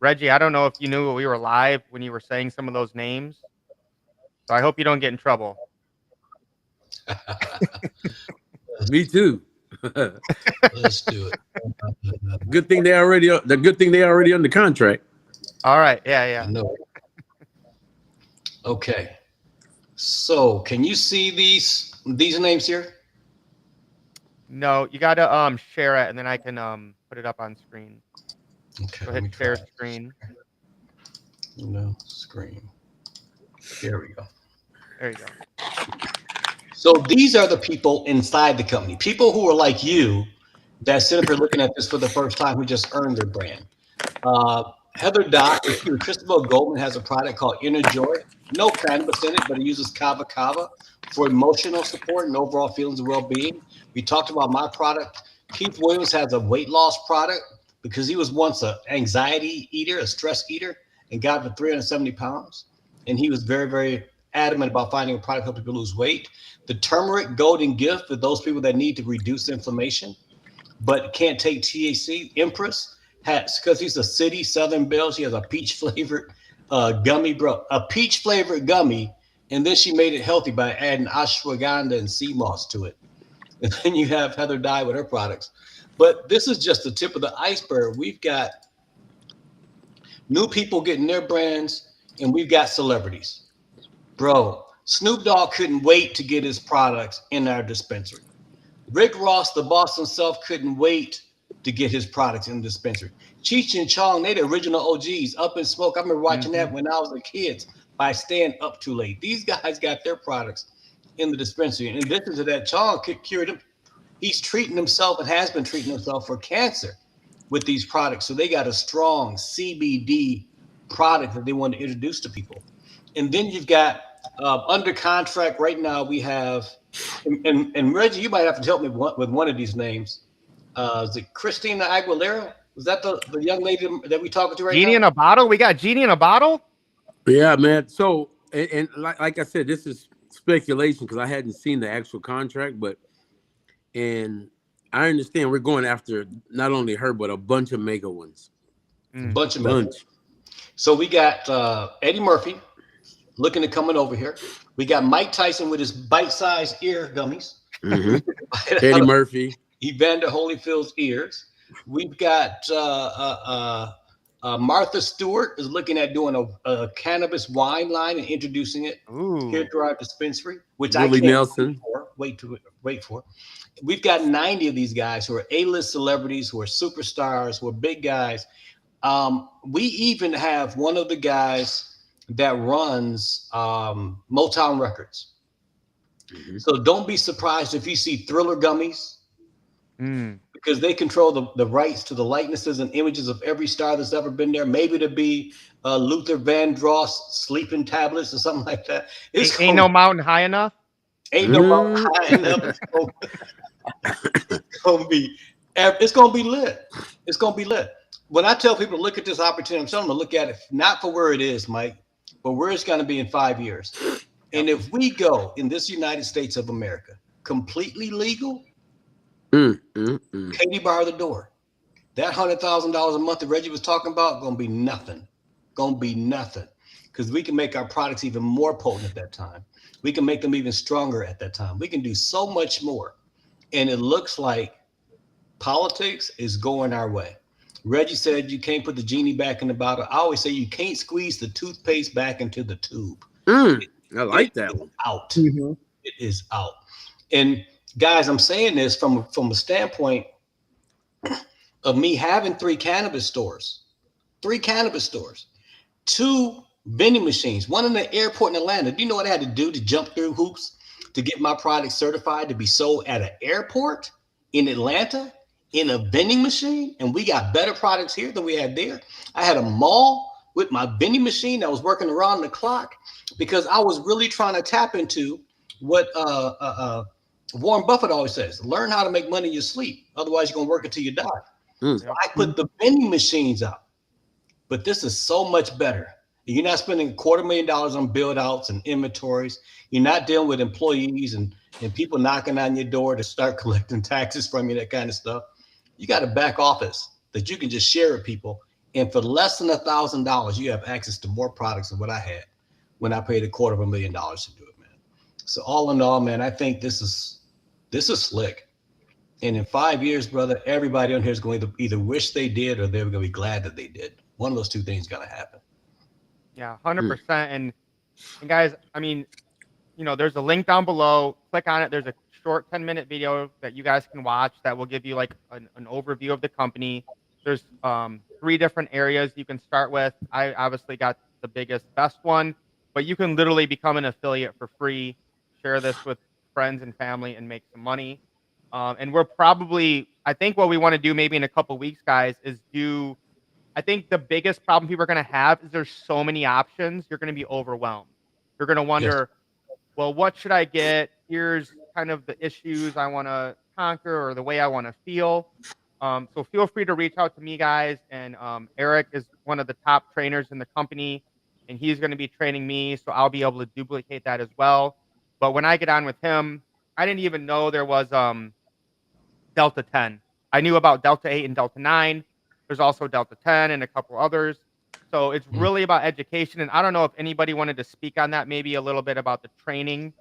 Reggie, I don't know if you knew we were live when you were saying some of those names. So I hope you don't get in trouble. Me too. Let's do it. Good thing they already under contract. All right. Yeah. No. Okay. So can you see these names here? No, you got to share it, and then I can put it up on screen. Okay. Go ahead, share screen. No screen. There we go. There you go. So these are the people inside the company, people who are like you that sit up here looking at this for the first time, who just earned their brand. Heather Dye, Christabel Goldman has a product called Inner Joy. No cannabis in it, but it uses kava kava for emotional support and overall feelings of well-being. We talked about my product. Keith Williams has a weight loss product because he was once an anxiety eater, a stress eater, and got to 370 pounds. And he was very, very adamant about finding a product to help people lose weight. The turmeric golden gift for those people that need to reduce inflammation but can't take THC. Empress has, because he's a city Southern Belle, she has a peach flavored gummy, bro, a peach flavored gummy, and then she made it healthy by adding ashwagandha and sea moss to it. And then you have Heather Dye with her products. But this is just the tip of the iceberg. We've got new people getting their brands, and we've got celebrities. Bro, Snoop Dogg couldn't wait to get his products in our dispensary. Rick Ross, the boss himself, couldn't wait to get his products in the dispensary. Cheech and Chong, they the original OGs. Up in Smoke, I remember watching that when I was a kid by staying up too late. These guys got their products in the dispensary. In addition to that, Chong cured him. He's treating himself and has been treating himself for cancer with these products. So they got a strong CBD product that they want to introduce to people. And then you've got under contract right now, we have, and Reggie, you might have to help me with one of these names. Is it Christina Aguilera? Was that the young lady that we talking to right now? Genie in a bottle? We got Genie in a bottle? Yeah, man. So, and like I said, this is speculation because I hadn't seen the actual contract, and I understand we're going after not only her, but a bunch of mega ones. Bunch. So we got Eddie Murphy looking at coming over here. We got Mike Tyson with his bite-sized ear gummies. Eddie Murphy. Evander Holyfield's ears. We've got Martha Stewart is looking at doing a cannabis wine line and introducing it here to our dispensary, which Willie I can't Nelson. wait for. wait for it. We've got 90 of these guys who are A-list celebrities, who are superstars, who are big guys. We even have one of the guys that runs Motown Records. Mm-hmm. So don't be surprised if you see Thriller gummies, because they control the rights to the likenesses and images of every star that's ever been there. Maybe to be Luther Vandross sleeping tablets or something like that. Ain't no mountain high enough. Ain't no mountain high enough. It's gonna be lit. It's gonna be lit. When I tell people to look at this opportunity, I'm telling them to look at it not for where it is, Mike, but where it's going to be in 5 years. And if we go in this United States of America completely legal, Katie bar the door. That $100,000 a month that Reggie was talking about gonna be nothing. Because we can make our products even more potent at that time. We can make them even stronger at that time. We can do so much more. And it looks like politics is going our way. Reggie said you can't put the genie back in the bottle. I always say you can't squeeze the toothpaste back into the tube. I like that one. Out. Mm-hmm. It is out. And guys, I'm saying this from a standpoint of me having 3 cannabis stores, 2 vending machines, one in the airport in Atlanta. Do you know what I had to do to jump through hoops to get my product certified to be sold at an airport in Atlanta? In a vending machine, and we got better products here than we had there. I had a mall with my vending machine that was working around the clock because I was really trying to tap into what Warren Buffett always says: learn how to make money in your sleep. Otherwise, you're gonna work until you die. So I put the vending machines out, but this is so much better. You're not spending $250,000 on build outs and inventories. You're not dealing with employees and people knocking on your door to start collecting taxes from you, that kind of stuff. You got a back office that you can just share with people. And for less than $1,000, you have access to more products than what I had when I paid $250,000 to do it, man. So all in all, man, I think this is slick. And in 5 years, brother, everybody on here is going to either wish they did or they're going to be glad that they did. One of those 2 things is going to happen. Yeah, 100%. And guys, I mean, there's a link down below. Click on it. There's a short 10-minute video that you guys can watch that will give you like an overview of the company. There's 3 different areas you can start with. I obviously got the biggest, best one, but you can literally become an affiliate for free, share this with friends and family and make some money. And we're probably, I think what we want to do maybe in a couple of weeks, guys, is I think the biggest problem people are going to have is there's so many options. You're going to be overwhelmed. You're going to wonder, well, what should I get? Here's kind of the issues I want to conquer or the way I want to feel. So feel free to reach out to me, guys. And Eric is one of the top trainers in the company, and he's going to be training me. So I'll be able to duplicate that as well. But when I get on with him, I didn't even know there was Delta 10. I knew about Delta 8 and Delta 9. There's also Delta 10 and a couple others. So it's really about education. And I don't know if anybody wanted to speak on that, maybe a little bit about the training.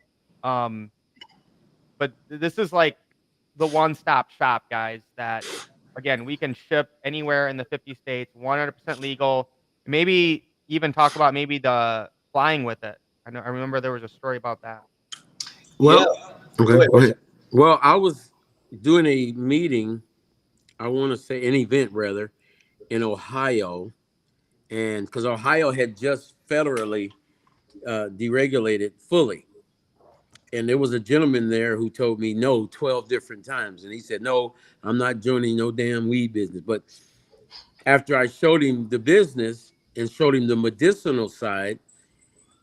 But this is like the one-stop shop, guys, that, again, we can ship anywhere in the 50 states, 100% legal. Maybe even talk about maybe the flying with it. I remember there was a story about that. Well, okay, go ahead. Well, I was doing a meeting, I want to say an event rather, in Ohio, and because Ohio had just federally deregulated fully. And there was a gentleman there who told me no 12 different times. And he said, no, I'm not joining no damn weed business. But after I showed him the business and showed him the medicinal side,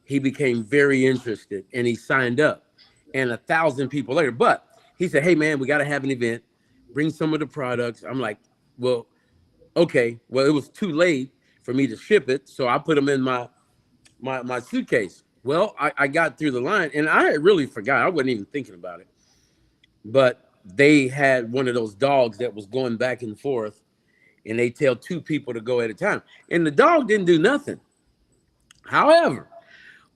he became very interested and he signed up. And 1,000 people later. But he said, hey, man, we got to have an event. Bring some of the products. I'm like, well, okay. Well, it was too late for me to ship it. So I put them in my suitcase. Well, I got through the line and I really forgot. I wasn't even thinking about it. But they had one of those dogs that was going back and forth and they tell 2 people to go at a time. And the dog didn't do nothing. However,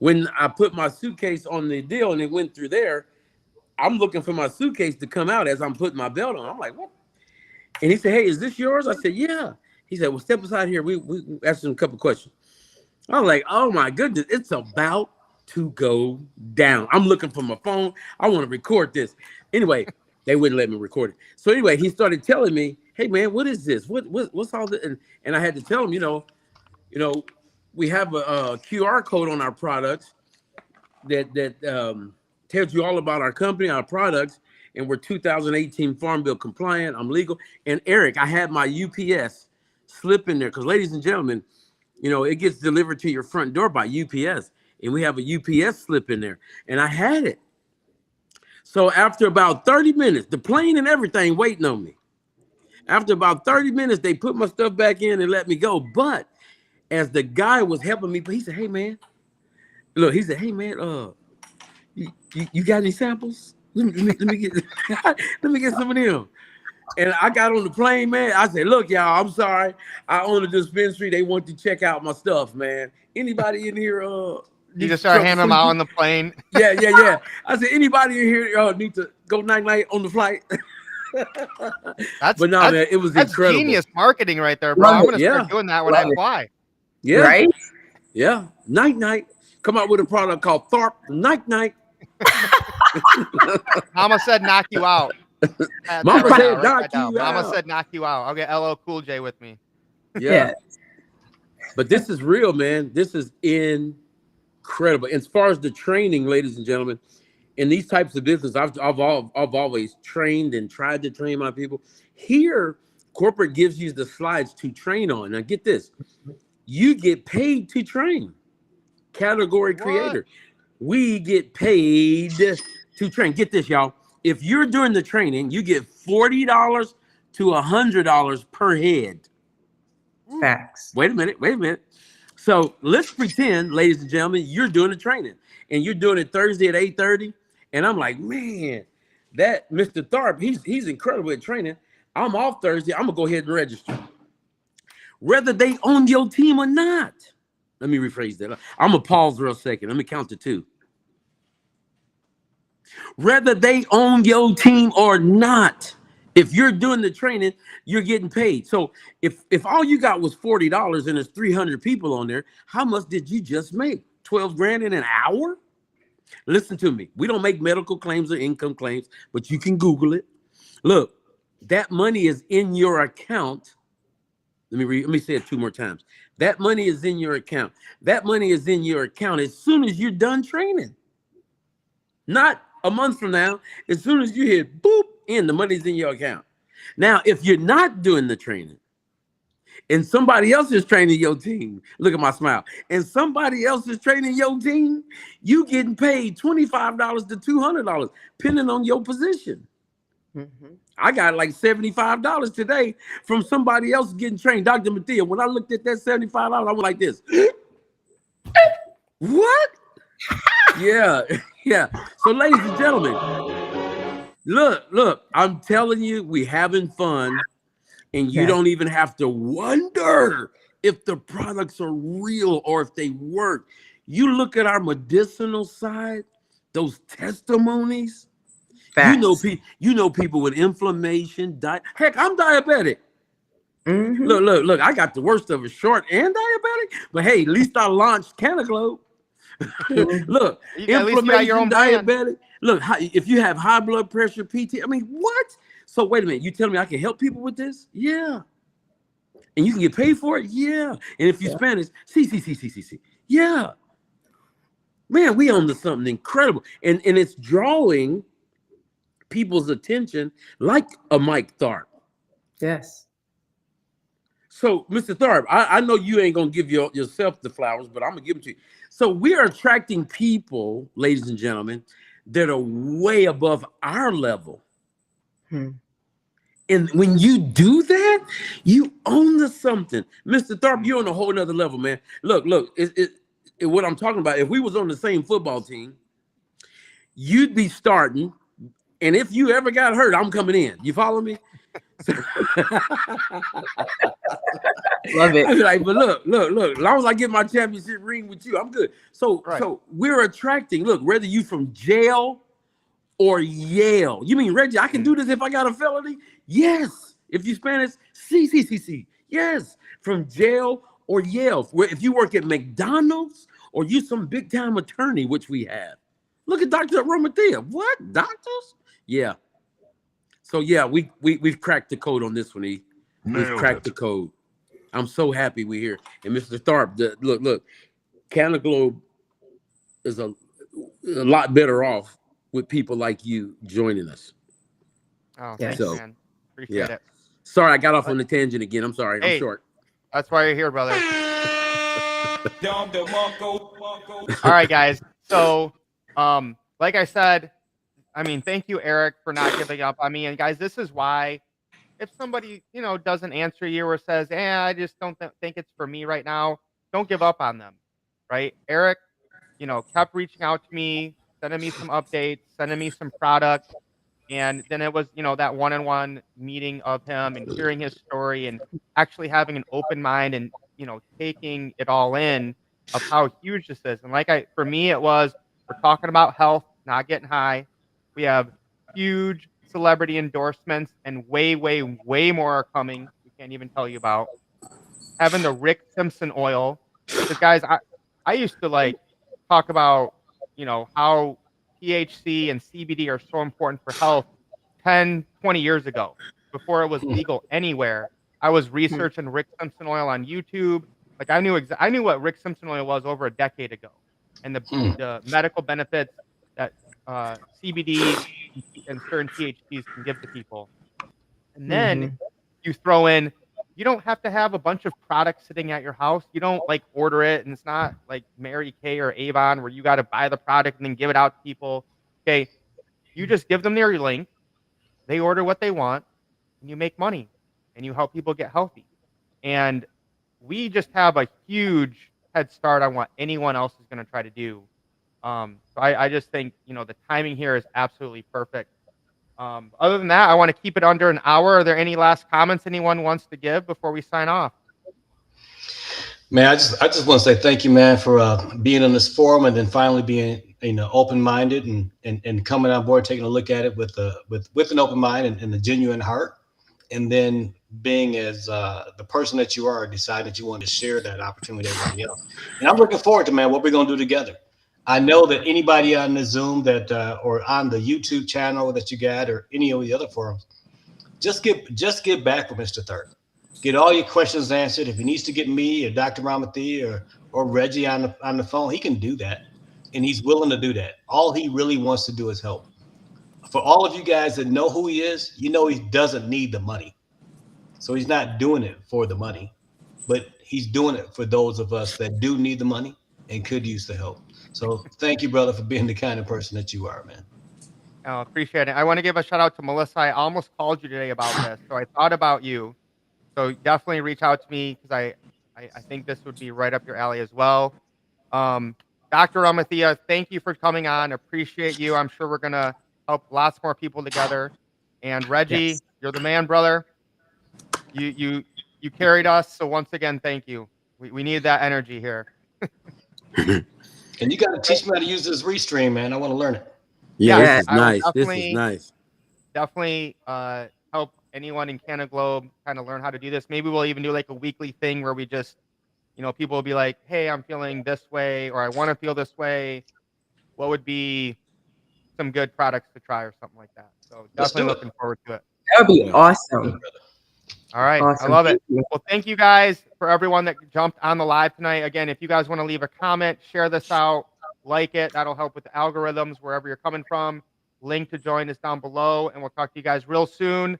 when I put my suitcase on the deal and it went through there, I'm looking for my suitcase to come out as I'm putting my belt on. I'm like, what? And he said, hey, is this yours? I said, yeah. He said, well, step aside here. We asked him a couple questions. I was like, oh my goodness, it's about to go down. I'm looking for my phone. I want to record this. Anyway, they wouldn't let me record it. So anyway, he started telling me, "Hey man, what is this? What's all this?" And I had to tell him, you know, we have a QR code on our products that tells you all about our company, our products, and we're 2018 Farm Bill compliant. I'm legal. And Eric, I had my UPS slip in there because, ladies and gentlemen, it gets delivered to your front door by UPS, and we have a UPS slip in there, and I had it. So after about 30 minutes, the plane and everything waiting on me. After about 30 minutes, they put my stuff back in and let me go. But as the guy was helping me, he said, "Hey man, look," he said, "Hey man, you got any samples? Let me get let me get some of them." And I got on the plane, man. I said, "Look, y'all, I'm sorry. I own a dispensary. They want to check out my stuff, man. Anybody in here?" You just started handing them out on the plane. Yeah. I said, "Anybody in here need to go night on the flight?" But no, man, it was incredible. Genius marketing right there, bro. I'm gonna start doing that when I fly. Yeah, right. Yeah, night. Come out with a product called Tharp Night. Mama said knock you out. Mama said knock you out. Mama said knock you out. I'll get LL Cool J with me. Yeah. But this is real, man. This is incredible. As far as the training, ladies and gentlemen, in these types of business, I've always trained and tried to train my people. Here, corporate gives you the slides to train on. Now, get this: you get paid to train. Category creator, we get paid to train. Get this, y'all. If you're doing the training, you get $40 to $100 per head. Facts. Wait a minute. So let's pretend, ladies and gentlemen, you're doing the training and you're doing it Thursday at 8:30. And I'm like, man, that Mr. Tharp, he's incredible at training. I'm off Thursday. I'm gonna go ahead and register. Whether they own your team or not. Let me rephrase that. I'm gonna pause real second. Let me count to 2. Whether they own your team or not, if you're doing the training, you're getting paid. So if all you got was $40 and there's 300 people on there, how much did you just make? 12 grand in an hour? Listen to me. We don't make medical claims or income claims, but you can Google it. Look, that money is in your account. Let me say it 2 more times. That money is in your account. That money is in your account as soon as you're done training. Not a month from now. As soon as you hit boop in, the money's in your account. Now, if you're not doing the training and somebody else is training your team, look at my smile, and somebody else is training your team, you getting paid $25 to $200, depending on your position. Mm-hmm. I got like $75 today from somebody else getting trained. Dr. Mathia, when I looked at that $75, I went like this. What? Yeah. So, ladies and gentlemen, look, I'm telling you, we having fun, and you don't even have to wonder if the products are real or if they work. You look at our medicinal side, those testimonies. Facts. You know people with inflammation, heck, I'm diabetic. Mm-hmm. Look, I got the worst of it, short and diabetic, but hey, at least I launched Canaglobe. Look, inflammation, your own diabetic. Brand. Look, if you have high blood pressure, PT, I mean, what? So wait a minute, you telling me I can help people with this? Yeah. And you can get paid for it? Yeah. And if you Spanish, sí. Yeah. Man, we on to something incredible. And it's drawing people's attention like a Mike Tharp. Yes. So, Mr. Tharp, I know you ain't going to give yourself the flowers, but I'm going to give them to you. So we are attracting people, ladies and gentlemen, that are way above our level. And when you do that, you own to something. Mr. Tharp, you're on a whole nother level, man. Look, what I'm talking about, if we was on the same football team, you'd be starting. And if you ever got hurt, I'm coming in. You follow me? Love it. Like, but look. As long as I get my championship ring with you, I'm good. So we're attracting. Look, whether you from jail or Yale. You mean, Reggie, I can do this if I got a felony? Yes. If you Spanish, sí. Yes. From jail or Yale. If you work at McDonald's or you some big time attorney, which we have. Look at Dr. Romathea. What? Doctors? Yeah. So yeah, we've cracked the code on this one, E. We've cracked the code. I'm so happy we're here. And Mr. Tharp, look, Canaglobe is a lot better off with people like you joining us. Oh, thanks, man. Appreciate it. Sorry, I got off on the tangent again. I'm sorry. Hey, I'm short. That's why you're here, brother. All right, guys. So, like I said, I mean, thank you, Eric, for not giving up on me. And guys, this is why if somebody, doesn't answer you or says, I just don't think it's for me right now, don't give up on them, right? Eric, kept reaching out to me, sending me some updates, sending me some product. And then it was, that one-on-one meeting of him and hearing his story and actually having an open mind and, taking it all in of how huge this is. And for me, it was, we're talking about health, not getting high. We have huge celebrity endorsements and way, way, way more are coming. We can't even tell you about. Having the Rick Simpson oil. Because guys, I used to talk about, how THC and CBD are so important for health 10, 20 years ago, before it was legal anywhere. I was researching Rick Simpson oil on YouTube. I knew what Rick Simpson oil was over a decade ago, and the medical benefits that CBD and certain THCs can give to people. And then you throw in, you don't have to have a bunch of products sitting at your house. You don't order it, and it's not like Mary Kay or Avon where you got to buy the product and then give it out to people. Okay, you just give them their link. They order what they want, and you make money, and you help people get healthy. And we just have a huge head start on what anyone else is going to try to do. So I just think, the timing here is absolutely perfect. Other than that, I want to keep it under an hour. Are there any last comments anyone wants to give before we sign off? Man, I just want to say thank you, man, for being on this forum and then finally being open-minded and coming on board, taking a look at it with an open mind and a genuine heart, and then being as the person that you are, deciding that you want to share that opportunity with everybody else. And I'm looking forward to, man, what we're gonna do together. I know that anybody on the Zoom that or on the YouTube channel that you got or any of the other forums, just get back with Mr. Tharp. Get all your questions answered. If he needs to get me or Dr. Ramathi or Reggie on the phone, he can do that. And he's willing to do that. All he really wants to do is help. For all of you guys that know who he is, he doesn't need the money. So he's not doing it for the money, but he's doing it for those of us that do need the money and could use the help. So thank you, brother, for being the kind of person that you are, man. Oh, appreciate it. I want to give a shout out to Melissa. I almost called you today about this, so I thought about you. So definitely reach out to me because I think this would be right up your alley as well. Dr. Ramathea, thank you for coming on. Appreciate you. I'm sure we're going to help lots more people together. And Reggie, You're the man, brother. You carried us. So once again, thank you. We need that energy here. And you got to teach me how to use this Restream, man. I want to learn it. Yeah, this is nice. This is nice. Definitely help anyone in Canaglobe kind of learn how to do this. Maybe we'll even do a weekly thing where we just, people will be like, hey, I'm feeling this way, or I want to feel this way. What would be some good products to try or something like that? So definitely looking forward to it. That would be awesome. All right. Awesome. I love it. Well, thank you guys for everyone that jumped on the live tonight. Again, if you guys want to leave a comment, share this out, like it. That'll help with the algorithms wherever you're coming from. Link to join is down below, and we'll talk to you guys real soon.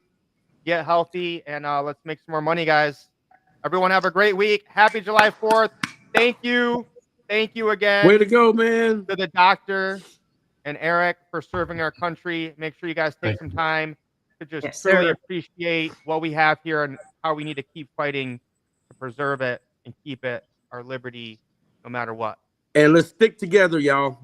Get healthy, and let's make some more money, guys. Everyone have a great week. Happy July 4th. Thank you. Thank you again. Way to go, man. To the doctor and Eric for serving our country. Make sure you guys take some time to just truly appreciate what we have here and how we need to keep fighting to preserve it and keep it our liberty no matter what. And let's stick together, y'all.